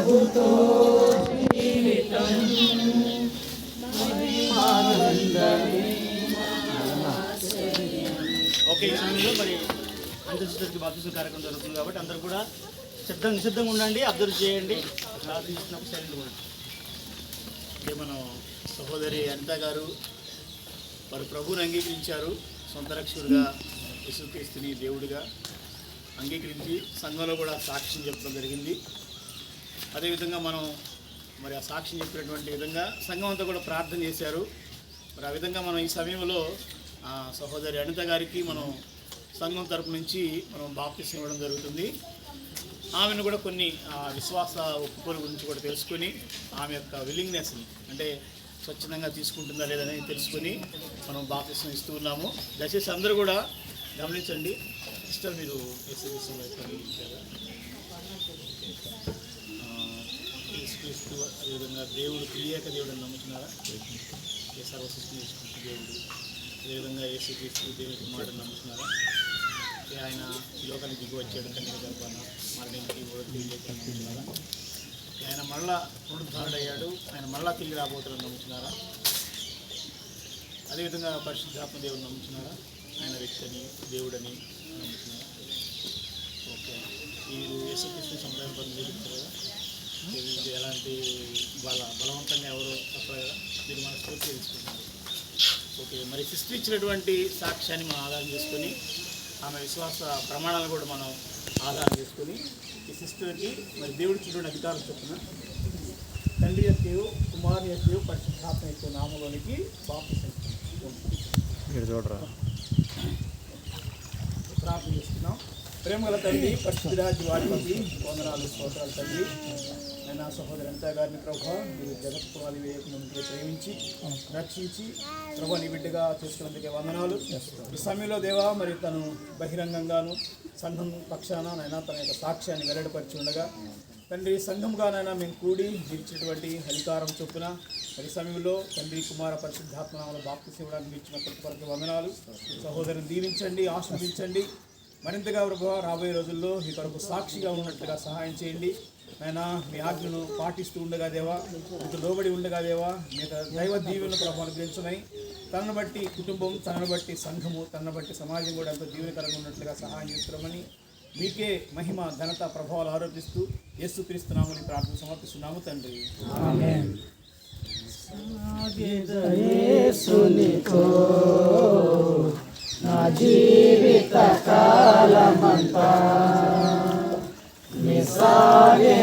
ప్రభుతో జీవితం మహిమానందమే. ఓకే, ఈ సమయంలో మరి అంత్యశుద్ధికి బాప్తిజం కార్యక్రమం జరుగుతుంది కాబట్టి అందరూ కూడా నిశ్శబ్దంగా ఉండండి, అబ్జర్వ్ చేయండి. ప్రార్థిస్తున్నప్పుడు సైలెంట్గా ఉండండి. మనం సహోదరి అనిత గారు వారు ప్రభువుని అంగీకరించారు, సొంత రక్షకుడిగా యేసుక్రీస్తుని దేవుడిగా అంగీకరించి సంఘంలో కూడా సాక్ష్యం చెప్పడం జరిగింది. అదేవిధంగా మనం మరి ఆ సాక్ష్యం చెప్పినటువంటి విధంగా సంఘం అంతా కూడా ప్రార్థన చేశారు. మరి ఆ విధంగా మనం ఈ సమయంలో సహోదరి అనిత గారికి మనం సంఘం తరపు నుంచి మనం బాప్తిసం ఇవ్వడం జరుగుతుంది. ఆమెను కూడా కొన్ని విశ్వాస ఒప్పుకోల గురించి కూడా తెలుసుకొని ఆమె యొక్క విల్లింగ్నెస్ని అంటే స్వచ్ఛందంగా తీసుకుంటుందా లేదని తెలుసుకొని మనం బాప్తిసం ఇస్తూ ఉన్నాము. దయచేసి అందరూ కూడా గమనించండి. సిస్టర్ మీరు యేసుక్రీస్తు అదేవిధంగా దేవుడు తెలియక దేవుడిని నమ్ముతున్నారా? ఏ సర్వసృష్టిని చేసుకుంటున్న దేవుడు, అదేవిధంగా యేసుక్రీస్తు దేవుడి మాటను నమ్ముతున్నారా? ఆయన ఈ లోకానికి దిగి వచ్చాడు, కన్యక గర్భాన మరణించి నమ్ముతున్నారా? ఆయన మళ్ళా పునరుద్ధారుడయ్యాడు, ఆయన మళ్ళా తిరిగి రాబోతున్నాడు నమ్ముతున్నారా? అదేవిధంగా పరిశుద్ధాత్మ దేవుడు నమ్ముతున్నారా? ఆయన వ్యక్తిని దేవుడని నమ్ముతున్నారా? ఓకే, మీరు యేసుక్రీస్తు సముదాయం పనులు జరుగుతారు కదా, ఇది ఎలాంటి బలవంతంగా ఎవరు తప్పదు కదా, మీరు మన స్ఫూర్తి తెలుసుకుంటున్నారు. ఓకే, మరి సిస్టర్ ఇచ్చినటువంటి సాక్ష్యాన్ని మనం ఆధారం చేసుకొని ఆమె విశ్వాస ప్రమాణాలను కూడా మనం ఆధారం చేసుకొని ఈ సిస్టర్కి మరి దేవుడి చుట్టూ అధికారం చొప్పున తండ్రి యొక్క కుమారు యొక్క పరిశుద్ధాత్మ యొక్క నామంలోనికి బాప్తిసం చూడరా ప్రార్థన చేస్తున్నాం. ప్రేమగల తండ్రి, పరిశుద్ధరాజు వారికి వందనాలు స్తోత్రాలు తండ్రి. నేను నా సహోదరి అనిత గారిని ప్రభావ మీరు జగత్ పునాది వేయకుండా ప్రేమించి రక్షించి ప్రభా నీ బిడ్డగా చేసుకున్నందుకే వందనాలు. ఈ సమయంలో దేవా మరి తను బహిరంగంగాను సంఘం పక్షాన నైనా తన యొక్క సాక్ష్యాన్ని వెల్లడిపరిచి ఉండగా తండ్రి సంఘంగానైనా మేము కూడి జీవించినటువంటి అధికారం చొప్పున మరి సమయంలో తండ్రి కుమార పరిశుద్ధాత్మనామలో బాప్తిసం ఇవ్వడానికి ఇచ్చిన ప్రతి కొరకు వందనాలు. సహోదరుని దీవించండి, ఆశీర్వదించండి. మరింతగా ప్రభావ రాబోయే రోజుల్లో మీ కొరకు సాక్షిగా ఉన్నట్లుగా సహాయం చేయండి. ఆయన మీ ఆజ్ఞను పాటిస్తూ ఉండగా దేవా, మీకు లోబడి ఉండగా దేవా, మీ దైవ దీవెనలు ప్రభావం గురించున్నాయి. తనను బట్టి కుటుంబం, తనను బట్టి సంఘము, తనను బట్టి సమాజం కూడా ఎంతో దీవెనకరంగా ఉన్నట్లుగా సహాయం చేస్తున్నామని మీకే మహిమ ఘనత ప్రభావాలు ఆరోపిస్తూ యేసుక్రీస్తు నామమున ప్రార్థన సమర్పిస్తున్నాము తండ్రి. ఆమేన్. నా జీవిత కాలమంతా నిసాగే